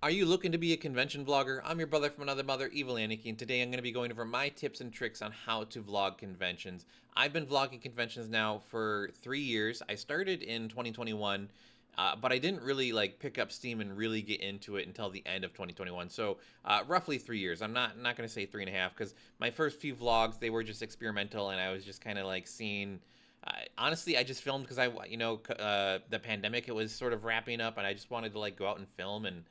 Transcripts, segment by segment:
Are you looking to be a convention vlogger? I'm your brother from another mother, Evil Aniki, and today I'm going to be going over my tips and tricks on how to vlog conventions. I've been vlogging conventions now for 3 years. I started in 2021, but I didn't really pick up steam and really get into it until the end of 2021. So roughly 3 years. I'm not going to say 3.5 because my first few vlogs, they were just experimental, and I was just kind of like seeing. Honestly, I just filmed because the pandemic, it was sort of wrapping up, and I just wanted to go out and film, and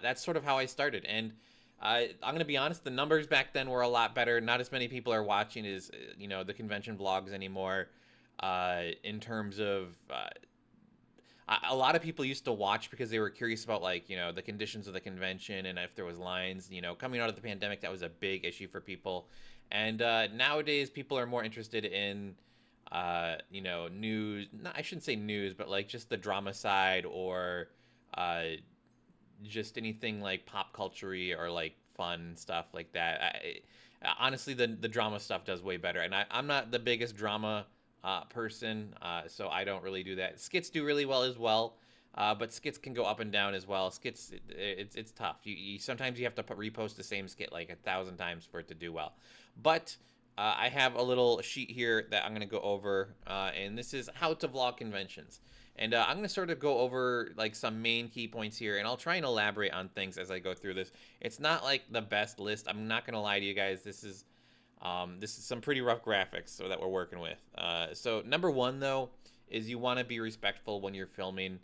that's sort of how I started. And I'm going to be honest, the numbers back then were a lot better. Not as many people are watching as the convention vlogs anymore. In terms of a lot of people used to watch because they were curious about the conditions of the convention and if there was lines. Coming out of the pandemic, that was a big issue for people. And nowadays, people are more interested in news. I shouldn't say news, but just the drama side, or just anything like pop culture or fun stuff like that. Honestly, the drama stuff does way better, and I'm not the biggest drama person, so I don't really do that. Skits do really well as well, but skits can go up and down as well. Skits, it's tough. Sometimes you have to repost the same skit like 1,000 times for it to do well. But I have a little sheet here that I'm going to go over, and this is how to vlog conventions. And I'm going to sort of go over some main key points here, and I'll try and elaborate on things as I go through this. It's not like the best list. I'm not going to lie to you guys. This is some pretty rough graphics so that we're working with. So number one, though, is you want to be respectful when you're filming.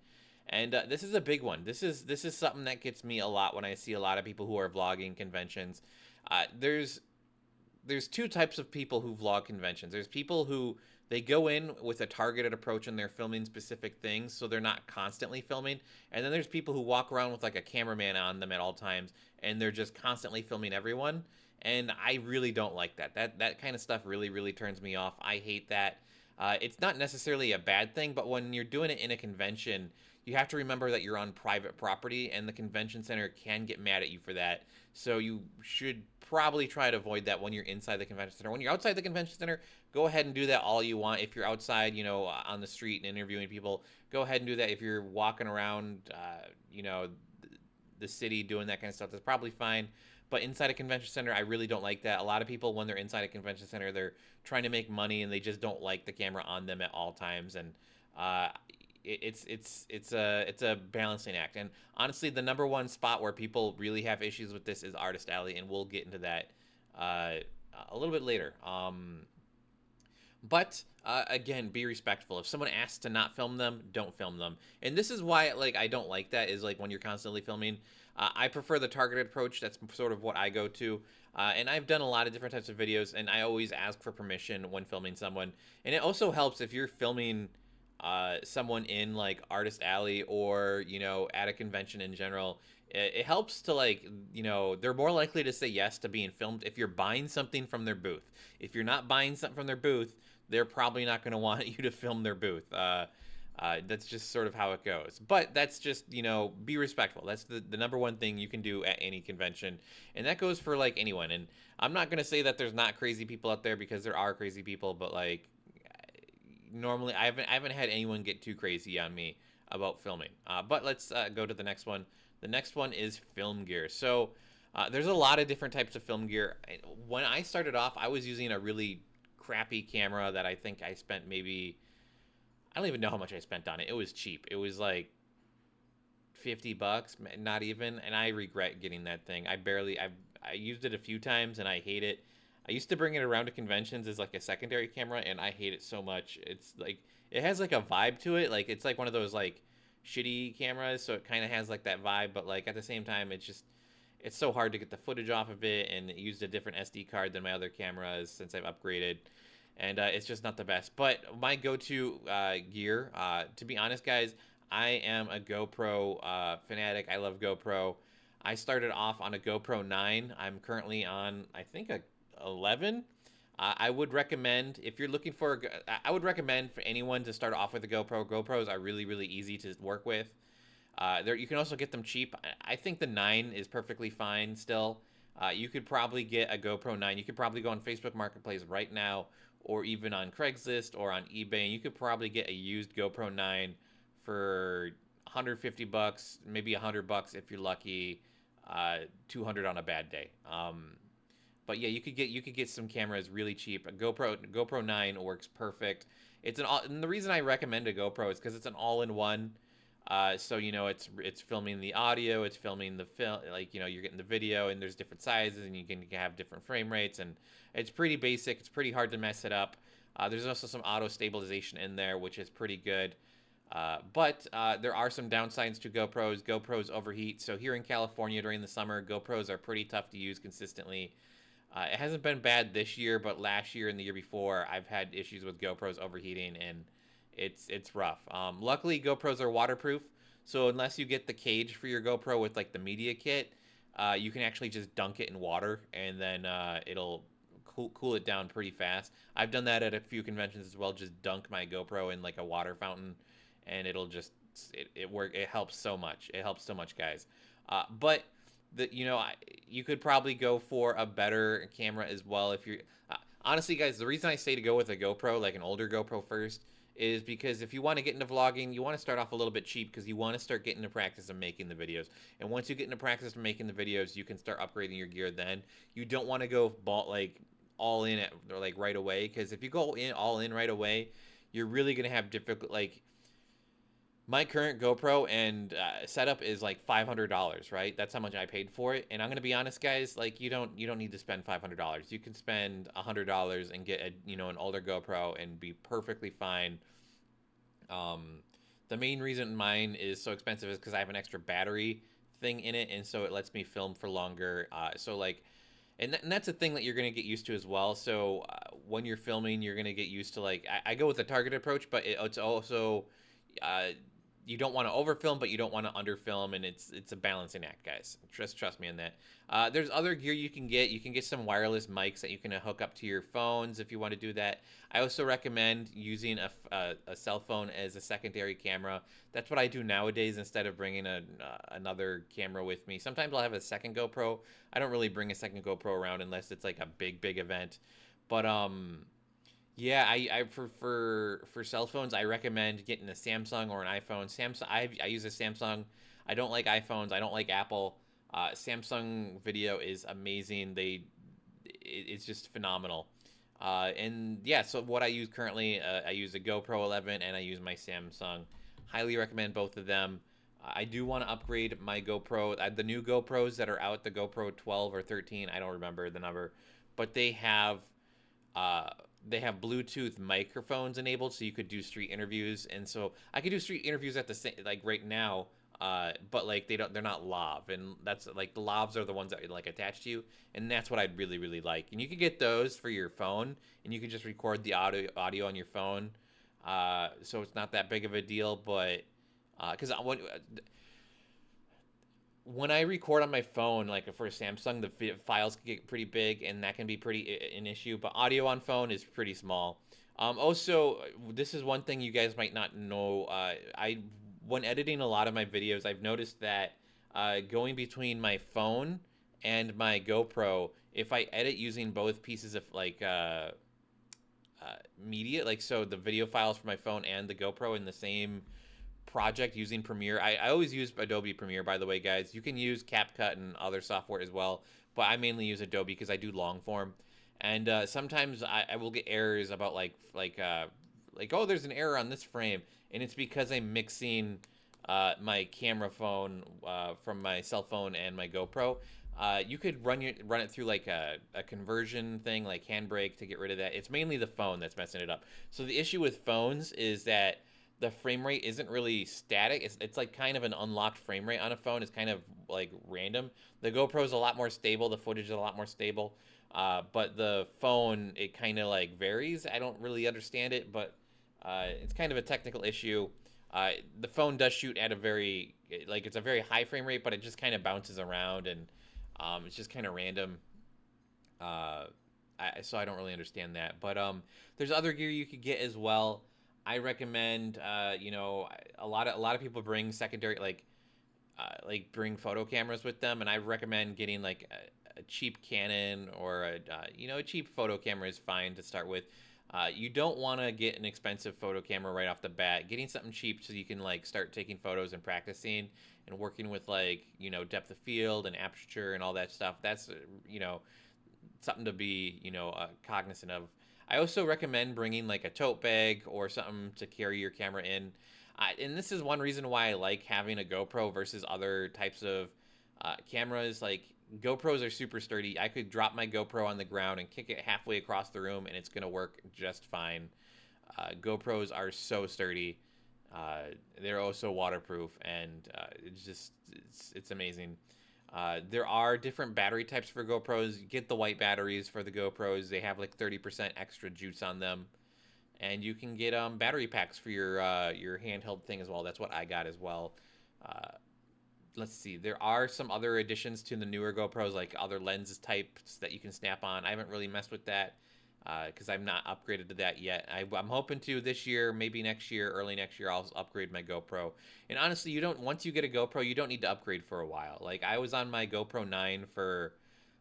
And this is a big one. This is something that gets me a lot when I see a lot of people who are vlogging conventions. There's two types of people who vlog conventions. There's people who they go in with a targeted approach and they're filming specific things, so they're not constantly filming. And then there's people who walk around with a cameraman on them at all times, and they're just constantly filming everyone. And I really don't like that. That kind of stuff really, really turns me off. I hate that. It's not necessarily a bad thing, but when you're doing it in a convention, you have to remember that you're on private property, and the convention center can get mad at you for that. So you should probably try to avoid that when you're inside the convention center. When you're outside the convention center, go ahead and do that all you want. If you're outside, on the street and interviewing people, go ahead and do that. If you're walking around, the city doing that kind of stuff, that's probably fine. But inside a convention center, I really don't like that. A lot of people, when they're inside a convention center, they're trying to make money and they just don't like the camera on them at all times. And it's a balancing act. And honestly, the number one spot where people really have issues with this is Artist Alley, and we'll get into that a little bit later. But again, be respectful. If someone asks to not film them, don't film them. And this is why I don't like that, is when you're constantly filming. I prefer the targeted approach. That's sort of what I go to. And I've done a lot of different types of videos, and I always ask for permission when filming someone. And it also helps if you're filming someone in Artist Alley, or at a convention in general. It helps to they're more likely to say yes to being filmed if you're buying something from their booth. If you're not buying something from their booth, they're probably not going to want you to film their booth. That's just sort of how it goes. But that's just, be respectful. That's the number one thing you can do at any convention. And that goes for anyone. And I'm not going to say that there's not crazy people out there, because there are crazy people, but normally I haven't had anyone get too crazy on me about filming. But let's go to the next one. The next one is film gear. So there's a lot of different types of film gear. When I started off, I was using a really crappy camera that I think I spent maybe, I don't even know how much I spent on it. It was cheap. It was like $50, not even, and I regret getting that thing. I used it a few times and I hate it. I used to bring it around to conventions as a secondary camera, and I hate it so much. It's it has a vibe to it. It's one of those shitty cameras, so it kind of has that vibe, but at the same time, it's so hard to get the footage off of it, and it used a different SD card than my other cameras since I've upgraded, and it's just not the best. But my go-to gear, to be honest, guys, I am a GoPro fanatic. I love GoPro. I started off on a GoPro 9. I'm currently on, I think, a 11. I would recommend, if you're looking for, I would recommend for anyone to start off with a GoPro. GoPros are really, really easy to work with. You can also get them cheap. I think the 9 is perfectly fine still. You could probably get a GoPro 9. You could probably go on Facebook Marketplace right now, or even on Craigslist or on eBay, and you could probably get a used GoPro 9 for $150, maybe $100 if you're lucky, 200 on a bad day. But yeah, you could get some cameras really cheap. A GoPro 9 works perfect. And the reason I recommend a GoPro is because it's an all-in-one. So it's filming the audio, it's filming the film, like you're getting the video, and there's different sizes, and you can have different frame rates, and it's pretty basic. It's pretty hard to mess it up. There's also some auto stabilization in there, which is pretty good. But there are some downsides to GoPros. GoPros overheat. So here in California during the summer, GoPros are pretty tough to use consistently. It hasn't been bad this year, but last year and the year before, I've had issues with GoPros overheating, and it's rough. Luckily, GoPros are waterproof, so unless you get the cage for your GoPro with like the media kit, you can actually just dunk it in water, and then it'll cool it down pretty fast. I've done that at a few conventions as well. Just dunk my GoPro in like a water fountain, and it'll just it work. It helps so much. It helps so much, guys. But you could probably go for a better camera as well if you're honestly, guys, the reason I say to go with a GoPro, like an older GoPro first, is because if you want to get into vlogging, you want to start off a little bit cheap because you want to start getting into practice of making the videos. And once you get into practice of making the videos, you can start upgrading your gear then. You don't want to go like all in at like right away, because if you go in all in right away, you're really going to have difficult like my current GoPro and setup is like $500, right? That's how much I paid for it. And I'm gonna be honest, guys. Like you don't need to spend $500. You can spend $100 and get an older GoPro and be perfectly fine. The main reason mine is so expensive is because I have an extra battery thing in it, and so it lets me film for longer. So like, and that's a thing that you're gonna get used to as well. So when you're filming, you're gonna get used to like I go with the target approach, but it's also uh, you don't want to overfilm, but you don't want to underfilm, and it's a balancing act, guys. Trust me on that. There's other gear you can get. You can get some wireless mics that you can hook up to your phones if you want to do that. I also recommend using a cell phone as a secondary camera. That's what I do nowadays instead of bringing another camera with me. Sometimes I'll have a second GoPro. I don't really bring a second GoPro around unless it's like a big event. But yeah, I for cell phones, I recommend getting a Samsung or an iPhone. I use a Samsung. I don't like iPhones. I don't like Apple. Samsung video is amazing. It's just phenomenal. And yeah, so what I use currently, I use a GoPro 11 and I use my Samsung. Highly recommend both of them. I do want to upgrade my GoPro. The new GoPros that are out, the GoPro 12 or 13, I don't remember the number, but uh, they have Bluetooth microphones enabled, so you could do street interviews. And so I could do street interviews at the same like right now, but like they're not lav, and that's like the lavs are the ones that like attach to you, and that's what I'd really like. And you could get those for your phone, and you could just record the audio on your phone, so it's not that big of a deal. But because when I record on my phone, like for Samsung, the files can get pretty big, and that can be pretty an issue. But audio on phone is pretty small. Also, this is one thing you guys might not know. When editing a lot of my videos, I've noticed that going between my phone and my GoPro, if I edit using both pieces of like media, like so the video files for my phone and the GoPro in the same project using Premiere. I always use Adobe Premiere, by the way, guys. You can use CapCut and other software as well, but I mainly use Adobe because I do long form. And sometimes I will get errors about like oh, there's an error on this frame, and it's because I'm mixing my camera phone from my cell phone and my GoPro. You could run it through like a conversion thing like Handbrake to get rid of that. It's mainly the phone that's messing it up. So the issue with phones is that the frame rate isn't really static. It's like kind of an unlocked frame rate on a phone. It's kind of like random. The GoPro is a lot more stable. The footage is a lot more stable. But the phone, it kind of like varies. I don't really understand it, but it's kind of a technical issue. The phone does shoot at a very, like it's a very high frame rate, but it just kind of bounces around, and it's just kind of random. So I don't really understand that. But there's other gear you could get as well. I recommend, a lot of people bring secondary like bring photo cameras with them, and I recommend getting like a cheap Canon or a cheap photo camera is fine to start with. You don't want to get an expensive photo camera right off the bat. Getting something cheap so you can like start taking photos and practicing and working with like depth of field and aperture and all that stuff. That's something to be cognizant of. I also recommend bringing like a tote bag or something to carry your camera in. And this is one reason why I like having a GoPro versus other types of cameras. Like GoPros are super sturdy. I could drop my GoPro on the ground and kick it halfway across the room, and it's gonna work just fine. GoPros are so sturdy. They're also waterproof, and it's amazing. There are different battery types for GoPros. You get the white batteries for the GoPros. They have like 30% extra juice on them, and you can get battery packs for your handheld thing as well. That's what I got as well. Uh, let's see. There are some other additions to the newer GoPros, like other lenses types that you can snap on. I haven't really messed with that because I'm not upgraded to that yet. I'm hoping to this year, maybe next year, early next year, I'll upgrade my GoPro. And honestly, you don't once you get a GoPro, you don't need to upgrade for a while. Like I was on my GoPro 9 for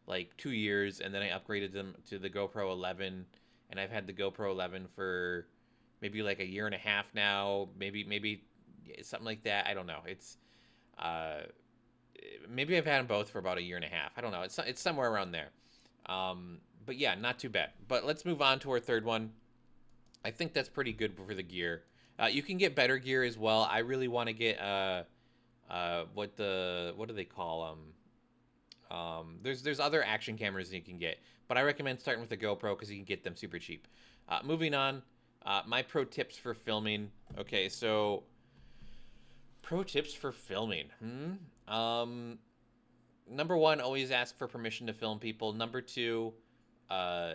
like 2 years, and then I upgraded them to the GoPro 11, and I've had the GoPro 11 for maybe like a year and a half now, maybe something like that. I don't know. Uh, Maybe I've had them both for about a year and a half. I don't know. It's somewhere around there. But yeah, not too bad. But let's move on to our third one. I think that's pretty good for the gear. You can get better gear as well. I really want to get what do they call them? There's other action cameras you can get, but I recommend starting with the GoPro because you can get them super cheap. Moving on, my pro tips for filming. Okay, so pro tips for filming. Number one, always ask for permission to film people. Number two, uh,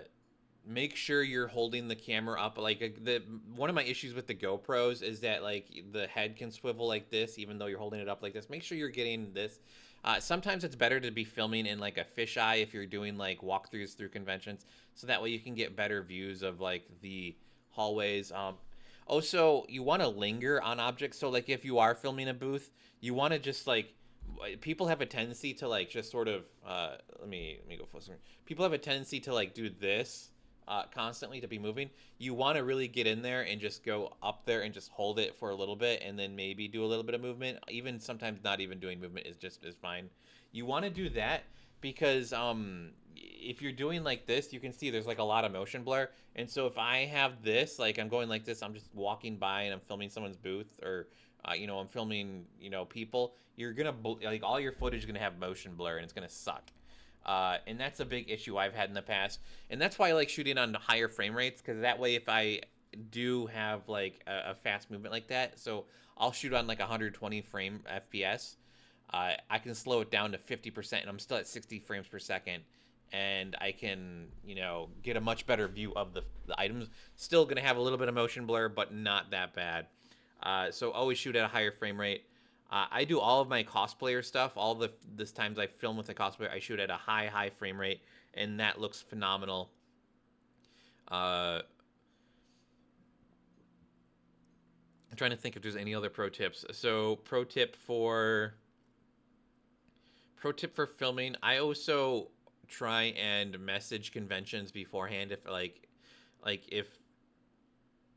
make sure you're holding the camera up. Like the one of my issues with the GoPros is that like the head can swivel like this, even though you're holding it up like this. Make sure you're getting this. Sometimes it's better to be filming in like a fisheye if you're doing like walkthroughs through conventions, so that way you can get better views of like the hallways. Also, you want to linger on objects. So like if you are filming a booth, you want to just like people have a tendency to like just sort of let me go full screen. People have a tendency to like do this constantly to be moving. You want to really get in there and just go up there and just hold it for a little bit and then maybe do a little bit of movement. Even sometimes not even doing movement is fine. You want to do that because if you're doing like this, you can see there's like a lot of motion blur. And so if I have this, like I'm going like this, I'm just walking by and I'm filming someone's booth or I'm filming, people. You're gonna like all your footage is gonna have motion blur, and it's gonna suck. And that's a big issue I've had in the past, and that's why I like shooting on higher frame rates because that way, if I do have like a fast movement like that, so I'll shoot on like 120 frame FPS. I can slow it down to 50%, and I'm still at 60 frames per second, and I can get a much better view of the items. Still gonna have a little bit of motion blur, but not that bad. So always shoot at a higher frame rate. I do all of my cosplayer stuff. All the this times I film with a cosplayer, I shoot at a high frame rate, and that looks phenomenal. Uh, I'm trying to think if there's any other pro tips. So pro tip for filming. I also try and message conventions beforehand if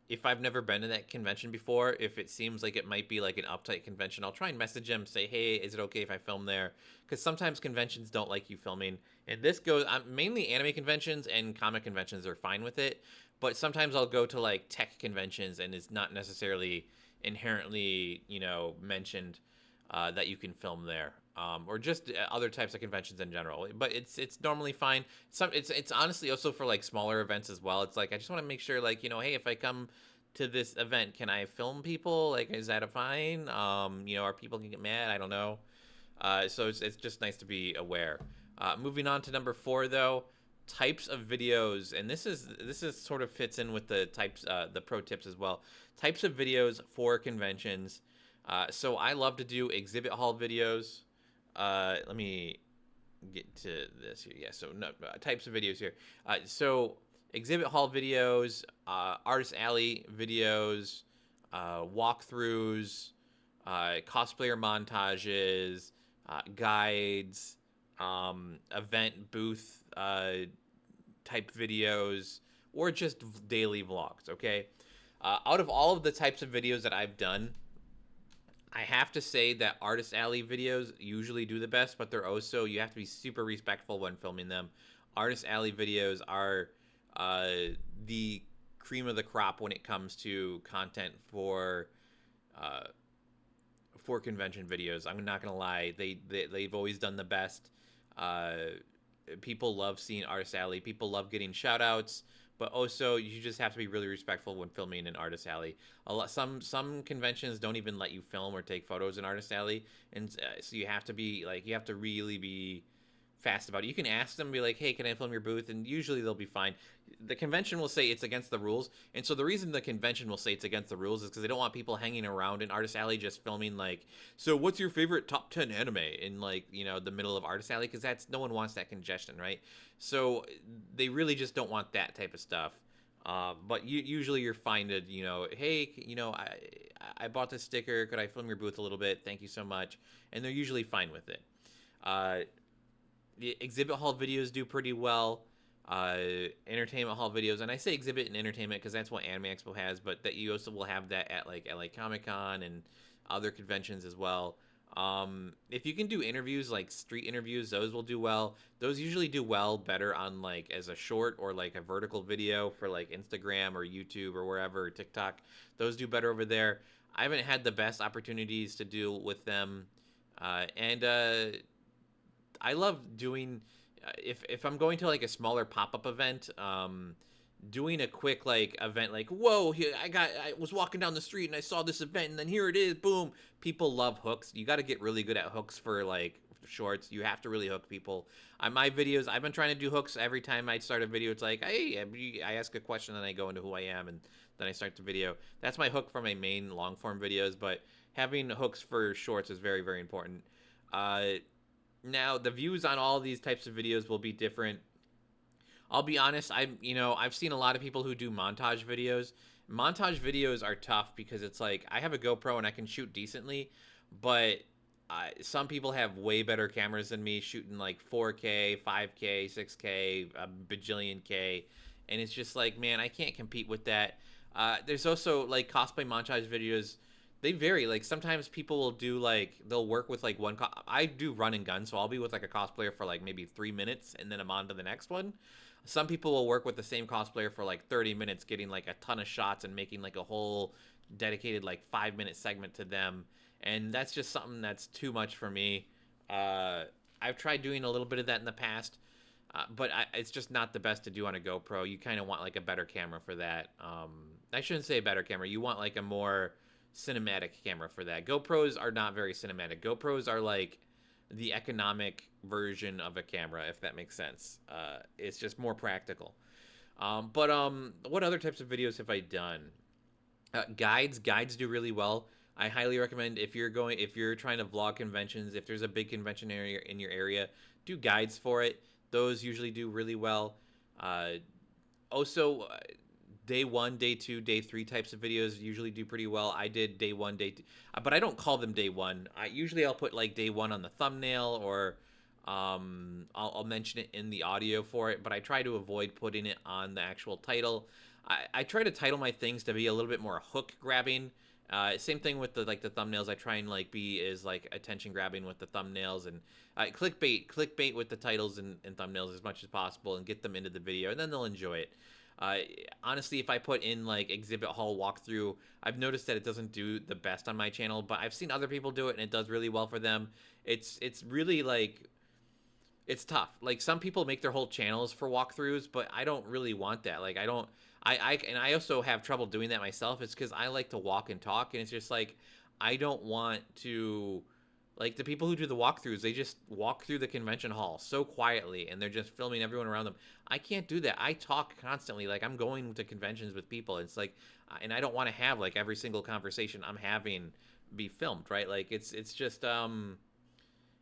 if I've never been to that convention before, if it seems like it might be like an uptight convention, I'll try and message them, say, hey, is it okay if I film there? Because sometimes conventions don't like you filming. And this goes, mainly anime conventions and comic conventions are fine with it. But sometimes I'll go to like tech conventions and it's not necessarily inherently, mentioned that you can film there. Or just other types of conventions in general, but it's normally fine. It's honestly also for like smaller events as well. It's like I just want to make sure, like hey, if I come to this event, can I film people? Like, is that a fine? Are people gonna get mad? I don't know. So it's just nice to be aware. Moving on to number 4 though, types of videos, and this is sort of fits in with the types, the pro tips as well. Types of videos for conventions. So I love to do exhibit hall videos. Let me get to this here. Yeah, so no, types of videos here. So exhibit hall videos, artist alley videos, walkthroughs, cosplayer montages, guides, event booth type videos, or just daily vlogs. Okay, out of all of the types of videos that I've done, I have to say that Artist Alley videos usually do the best, but they're also, you have to be super respectful when filming them. Artist Alley videos are uh, the cream of the crop when it comes to content uh, for convention videos. I'm not gonna lie, they've always done the best. Uh, People love seeing Artist Alley. People love getting shout outs, but also you just have to be really respectful when filming in Artist Alley. Some conventions don't even let you film or take photos in Artist Alley, and so you have to be like, you have to really be fast about it. You can ask them, be like, "Hey, can I film your booth?" And usually they'll be fine. The convention will say it's against the rules, and so the reason the convention will say it's against the rules is because they don't want people hanging around in Artist Alley just filming like, "So what's your favorite top 10 anime?" in, like, the middle of Artist Alley, because that's, no one wants that congestion, right? So they really just don't want that type of stuff. But usually you're fine to, hey, I bought this sticker. Could I film your booth a little bit? Thank you so much. And they're usually fine with it. Uh, the exhibit hall videos do pretty well. Entertainment hall videos, and I say exhibit and entertainment because that's what Anime Expo has, but that you also will have that at like LA Comic Con and other conventions as well. If you can do interviews, like street interviews, those will do well. Those usually do well better on like as a short or like a vertical video for like Instagram or YouTube or wherever, or TikTok. Those do better over there. I haven't had the best opportunities to deal with them, and I love doing, if I'm going to like a smaller pop up event, doing a quick like event, like, whoa, here I was walking down the street and I saw this event and then here it is, boom. People love hooks. You got to get really good at hooks for like shorts. You have to really hook people. My videos, I've been trying to do hooks every time I start a video. It's like, hey, I ask a question and then I go into who I am and then I start the video. That's my hook for my main long form videos, but having hooks for shorts is very, very important. Now the views on all these types of videos will be different. I'll be honest, I've seen a lot of people who do montage videos. Montage videos are tough because it's like, I have a GoPro and I can shoot decently, but some people have way better cameras than me, shooting like 4K, 5K, 6K, a bajillion K, and it's just like, man, I can't compete with that. There's also like cosplay montage videos. They vary. Like sometimes people will do like, they'll work with like I do run and gun, so I'll be with like a cosplayer for like maybe 3 minutes and then I'm on to the next one. Some people will work with the same cosplayer for like 30 minutes, getting like a ton of shots and making like a whole dedicated like 5 minute segment to them. And that's just something that's too much for me. Uh, I've tried doing a little bit of that in the past, but it's just not the best to do on a GoPro. You kind of want like a better camera for that. I shouldn't say a better camera. You want like a more cinematic camera for that. GoPros are not very cinematic. GoPros are like the economic version of a camera, if that makes sense. It's just more practical. But what other types of videos have I done? Guides do really well. I highly recommend, if you're trying to vlog conventions, if there's a big convention area in your area, do guides for it. Those usually do really well. Uh, Also, day one, day two, day three types of videos usually do pretty well. I did day one, day two, but I don't call them day one. I'll put like day one on the thumbnail, or I'll mention it in the audio for it, but I try to avoid putting it on the actual title. I try to title my things to be a little bit more hook grabbing. Same thing with the thumbnails. I try and like be as like attention grabbing with the thumbnails, and clickbait with the titles and thumbnails as much as possible, and get them into the video, and then they'll enjoy it. Uh, Honestly, if I put in like exhibit hall walkthrough, I've noticed that it doesn't do the best on my channel, but I've seen other people do it and it does really well for them. It's really like, it's tough. Like some people make their whole channels for walkthroughs, but I don't really want that. Like I don't. I also have trouble doing that myself. It's because I like to walk and talk, and it's just like, I don't want to. Like the people who do the walkthroughs, they just walk through the convention hall so quietly, and they're just filming everyone around them. I can't do that. I talk constantly. Like I'm going to conventions with people. It's like, and I don't want to have like every single conversation I'm having be filmed, right? Like it's just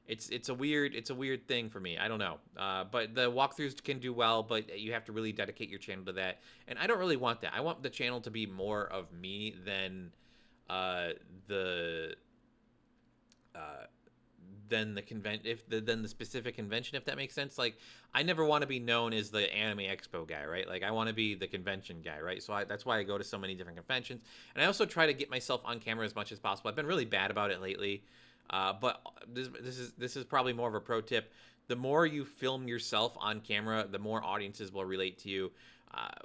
it's a weird thing for me. I don't know. But the walkthroughs can do well, but you have to really dedicate your channel to that. And I don't really want that. I want the channel to be more of me than uh, the uh, than the than the specific convention, if that makes sense. Like, I never want to be known as the Anime Expo guy, right? Like, I want to be the convention guy, right? So that's why I go to so many different conventions, and I also try to get myself on camera as much as possible. I've been really bad about it lately, but this is probably more of a pro tip. The more you film yourself on camera, the more audiences will relate to you.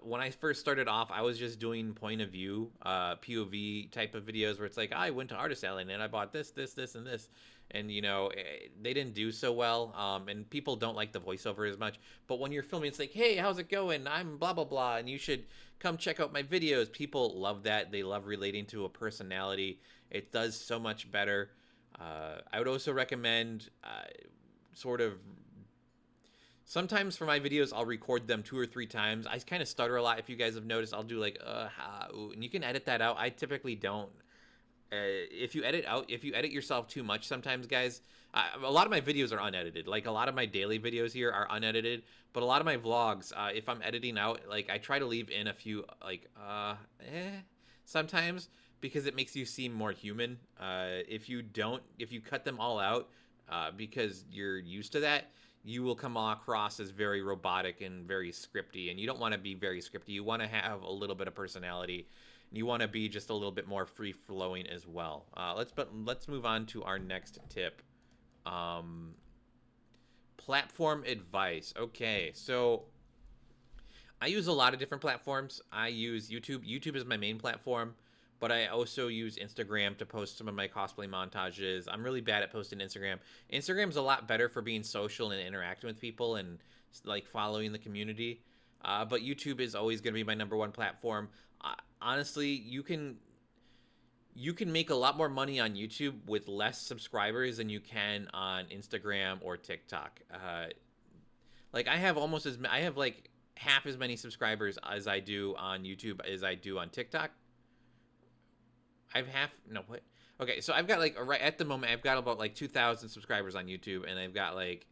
When I first started off, I was just doing point of view, POV type of videos where it's like, I went to Artist Alley and I bought this, and this. And, they didn't do so well. And people don't like the voiceover as much. But when you're filming, it's like, hey, how's it going? I'm blah, blah, blah. And you should come check out my videos. People love that. They love relating to a personality. It does so much better. I would also recommend sort of sometimes for my videos, I'll record them 2 or 3 times. I kind of stutter a lot. If you guys have noticed, I'll do like, and you can edit that out. I typically don't. If you edit yourself too much, sometimes, guys, a lot of my videos are unedited. Like, a lot of my daily videos here are unedited, but a lot of my vlogs, if I'm editing out, like, I try to leave in a few, like, sometimes, because it makes you seem more human. If you cut them all out, because you're used to that, you will come across as very robotic and very scripty, and you don't want to be very scripty. You want to have a little bit of personality. You want to be just a little bit more free-flowing as well. Let's move on to our next tip. Platform advice. Okay, so I use a lot of different platforms. I use YouTube. YouTube is my main platform, but I also use Instagram to post some of my cosplay montages. I'm really bad at posting Instagram. Instagram's a lot better for being social and interacting with people and like following the community. But YouTube is always going to be my #1 platform. Honestly, you can make a lot more money on YouTube with less subscribers than you can on Instagram or TikTok. Like, I have like half as many subscribers as I do on YouTube as I do on TikTok. I've half no what? Okay, so I've got like right at the moment I've got about like 2,000 subscribers on YouTube, and I've got like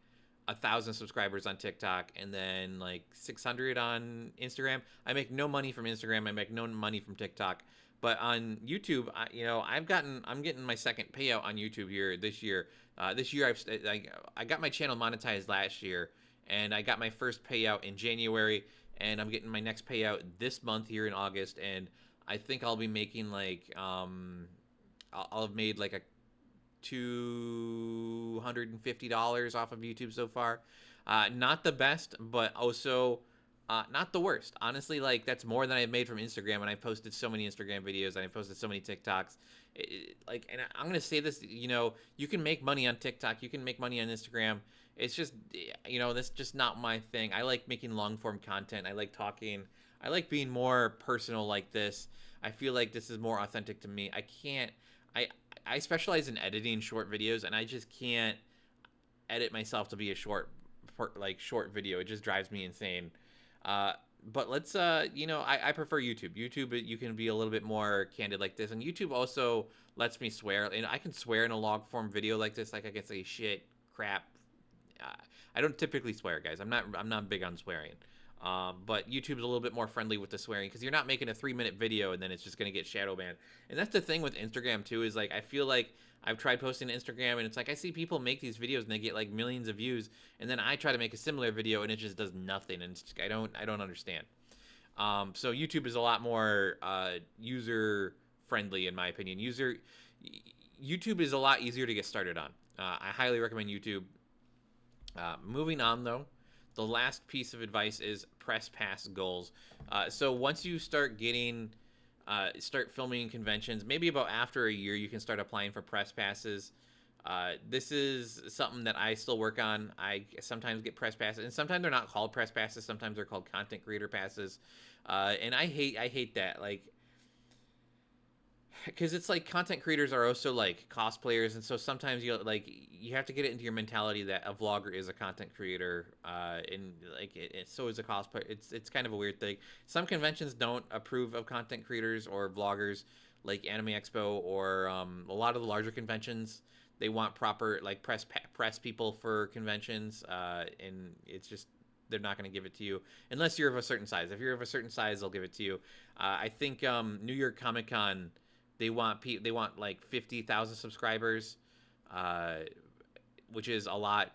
1,000 subscribers on TikTok, and then like 600 on Instagram. I make no money from Instagram. I make no money from TikTok. But on YouTube, I'm getting my second payout on YouTube here this year. This year I got my channel monetized last year, and I got my first payout in January, and I'm getting my next payout this month here in August, and I think I'll be making like I'll have made like a $250 off of YouTube so far. Not the best, but also not the worst. Honestly, like, that's more than I've made from Instagram, and I've posted so many Instagram videos, and I've posted so many TikToks. And I'm gonna say this, you can make money on TikTok, you can make money on Instagram. It's just, that's just not my thing. I like making long form content. I like talking. I like being more personal like this. I feel like this is more authentic to me. I specialize in editing short videos, and I just can't edit myself to be a short video. It just drives me insane. But let's I prefer YouTube. YouTube, you can be a little bit more candid like this, and YouTube also lets me swear, and I can swear in a log form video like this. Like, I can say shit, crap. I don't typically swear, guys. I'm not big on swearing. But YouTube's a little bit more friendly with the swearing, because you're not making a 3-minute video and then it's just going to get shadow banned. And that's the thing with Instagram too, is like, I feel like I've tried posting to Instagram, and it's like I see people make these videos and they get like millions of views, and then I try to make a similar video and it just does nothing, and it's just, I don't understand. So YouTube is a lot more user friendly, in my opinion. YouTube is a lot easier to get started on. I highly recommend YouTube. Moving on though, the last piece of advice is press pass goals. So once you start filming conventions, maybe about after a year, you can start applying for press passes. This is something that I still work on. I sometimes get press passes, and sometimes they're not called press passes. Sometimes they're called content creator passes. And I hate that. Like, because it's like content creators are also like cosplayers, and so sometimes you have to get it into your mentality that a vlogger is a content creator, and like so is a cosplayer. It's kind of a weird thing. Some conventions don't approve of content creators or vloggers, like Anime Expo, or a lot of the larger conventions. They want proper like press people for conventions, and it's just, they're not going to give it to you unless you're of a certain size. If you're of a certain size, they'll give it to you. I think New York Comic Con, they want like 50,000 subscribers, which is a lot.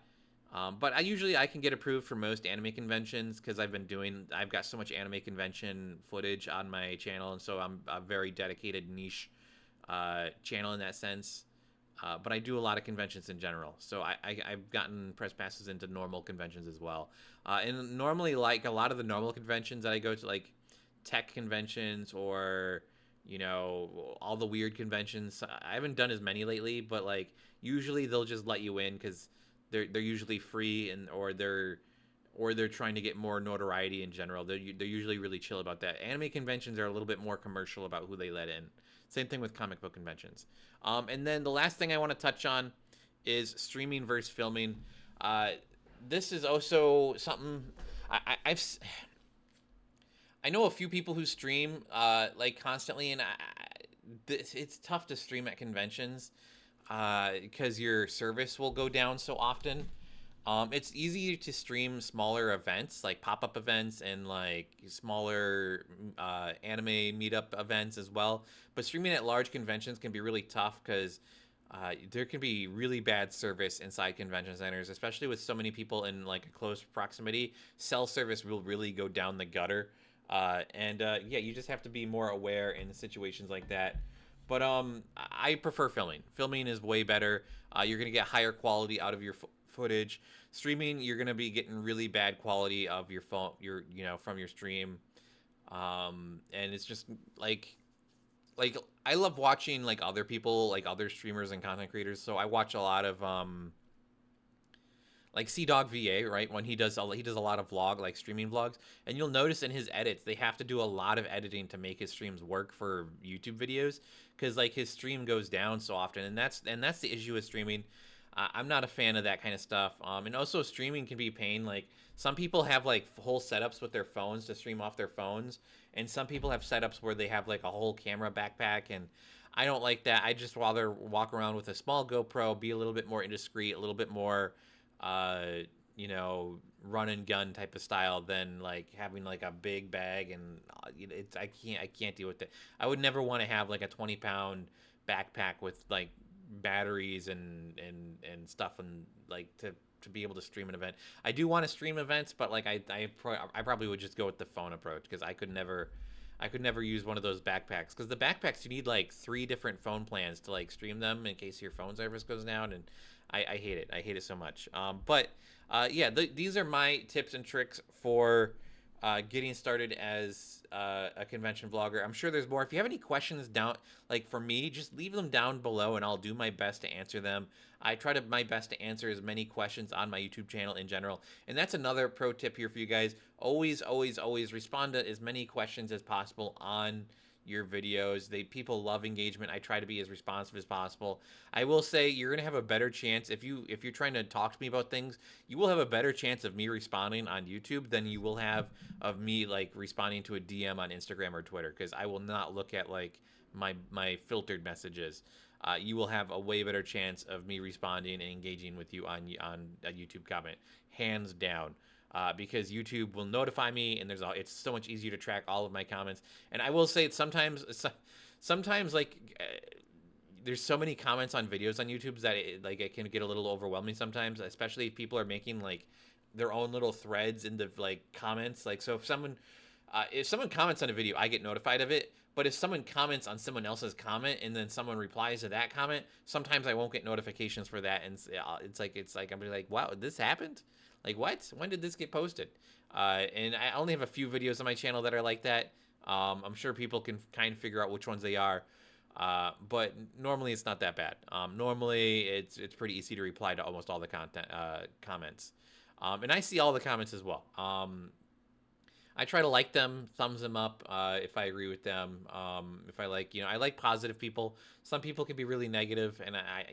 But I can get approved for most anime conventions because I've got so much anime convention footage on my channel, and so I'm a very dedicated niche channel in that sense. But I do a lot of conventions in general, so I've gotten press passes into normal conventions as well. And normally, like a lot of the normal conventions that I go to, like tech conventions or all the weird conventions. I haven't done as many lately, but like usually they'll just let you in because they're usually free and or they're trying to get more notoriety in general. They're usually really chill about that. Anime conventions are a little bit more commercial about who they let in. Same thing with comic book conventions. And then the last thing I want to touch on is streaming versus filming. Uh, this is also something I've I know a few people who stream like constantly, and it's tough to stream at conventions because your service will go down so often. It's easy to stream smaller events like pop-up events and like smaller anime meetup events as well. But streaming at large conventions can be really tough because there can be really bad service inside convention centers, especially with so many people in like a close proximity. Cell service will really go down the gutter, and yeah, you just have to be more aware in situations like that. But I prefer filming. Filming is way better. You're gonna get higher quality out of your footage. Streaming, you're gonna be getting really bad quality of your phone, from your stream, and it's just like I love watching like other people, like other streamers and content creators. So I watch a lot of like Sea Dog VA, right? When he does a lot of vlog, like streaming vlogs, and you'll notice in his edits they have to do a lot of editing to make his streams work for YouTube videos because like his stream goes down so often, and that's the issue with streaming. I'm not a fan of that kind of stuff. And also streaming can be a pain. Like some people have like whole setups with their phones to stream off their phones, and some people have setups where they have like a whole camera backpack, and I don't like that. I just rather walk around with a small GoPro, be a little bit more indiscreet, a little bit more, uh, run and gun type of style than like having like a big bag and it's I can't deal with it. I would never want to have like a 20-pound backpack with like batteries and stuff and like to be able to stream an event. I do want to stream events, but like I probably would just go with the phone approach because I could never use one of those backpacks because the backpacks you need like 3 different phone plans to like stream them in case your phone service goes down, and I hate it. I hate it so much. But yeah, these are my tips and tricks for getting started as a convention vlogger. I'm sure there's more. If you have any questions down, like for me, just leave them down below, and I'll do my best to answer them. I try to my best to answer as many questions on my YouTube channel in general, and that's another pro tip here for you guys. Always, always, always respond to as many questions as possible on your videos. People love engagement. I try to be as responsive as possible. I will say you're gonna have a better chance if you're trying to talk to me about things. You will have a better chance of me responding on YouTube than you will have of me like responding to a DM on Instagram or Twitter because I will not look at like my filtered messages. You will have a way better chance of me responding and engaging with you on a YouTube comment, hands down. Because YouTube will notify me, and it's so much easier to track all of my comments. And I will say sometimes like there's so many comments on videos on YouTube that it can get a little overwhelming sometimes, especially if people are making like their own little threads in the like comments. Like so if someone comments on a video, I get notified of it. But if someone comments on someone else's comment and then someone replies to that comment, sometimes I won't get notifications for that, and it's like I'm like, wow, this happened. Like what? When did this get posted? And I only have a few videos on my channel that are like that. I'm sure people can kind of figure out which ones they are. But normally it's not that bad. Normally it's pretty easy to reply to almost all the content comments. And I see all the comments as well. I try to like them, thumbs them up if I agree with them. If I like, I like positive people. Some people can be really negative, and I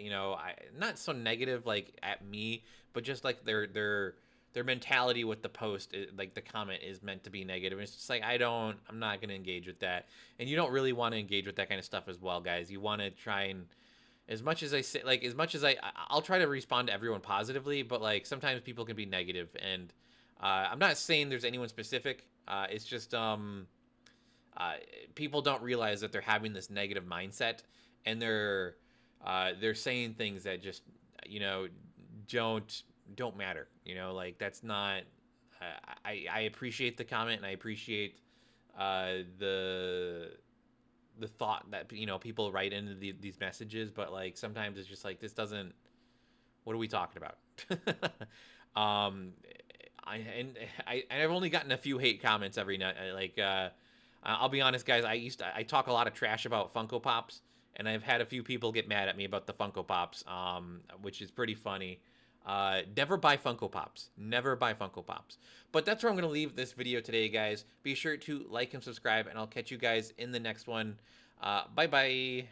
not so negative like at me, but just like their mentality with the post, like the comment is meant to be negative. And it's just like I'm not gonna engage with that, and you don't really want to engage with that kind of stuff as well, guys. You want to try and as much as I say, like as much as I'll try to respond to everyone positively, but like sometimes people can be negative, and I'm not saying there's anyone specific. It's just people don't realize that they're having this negative mindset, and they're saying things that just you know don't don't matter. You know, like that's not. I appreciate the comment and I appreciate the thought that people write into these messages, but like sometimes it's just like this doesn't. What are we talking about? um, I've only gotten a few hate comments every night. I'll be honest, guys. I talk a lot of trash about Funko Pops, and I've had a few people get mad at me about the Funko Pops, which is pretty funny. Never buy Funko Pops. Never buy Funko Pops. But that's where I'm going to leave this video today, guys. Be sure to like and subscribe, and I'll catch you guys in the next one. Bye bye.